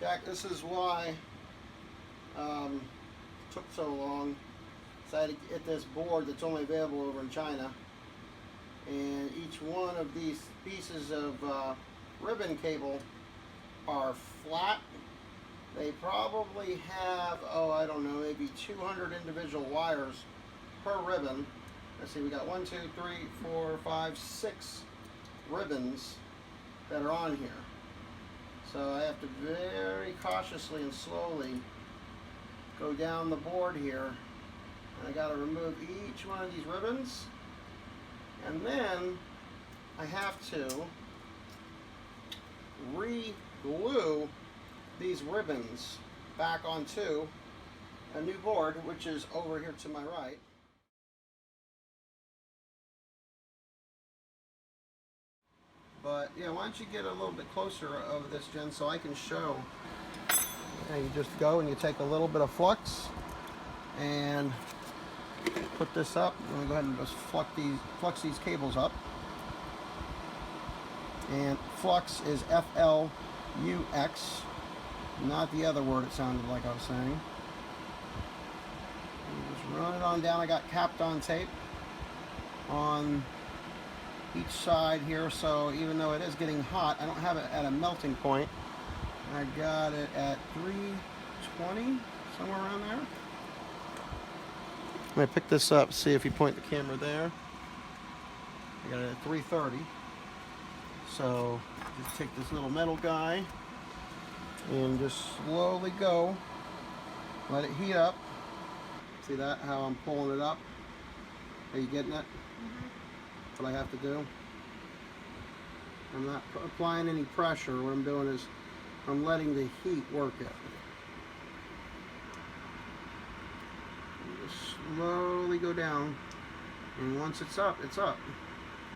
Jack, this is why it took so long. So I had to get this board that's only available over in China. And each one of these pieces of ribbon cable are flat. They probably have, oh, I don't know, maybe 200 individual wires per ribbon. Let's see, we got 1, 2, 3, 4, 5, 6 ribbons that are on here. So I have to very cautiously and slowly go down the board here. And I got to remove each one of these ribbons. And then I have to re-glue these ribbons back onto a new board, which is over here to my right. But yeah, why don't you get a little bit closer of this, Jen, so I can show. And you just go and you take a little bit of flux and put this up. Let me go ahead and just flux these cables up. And flux is F-L-U-X, not the other word it sounded like I was saying. And just run it on down. I got capped on tape on each side here, so even though it is getting hot, I don't have it at a melting point. I got it at 320, somewhere around there. I'm going to pick this up, see if you point the camera there. I got it at 330. So just take this little metal guy and just slowly go. Let it heat up. See that, how I'm pulling it up? Are you getting it? That's what I have to do. I'm not applying any pressure. What I'm doing is I'm letting the heat work it. And just slowly go down. And once it's up, it's up.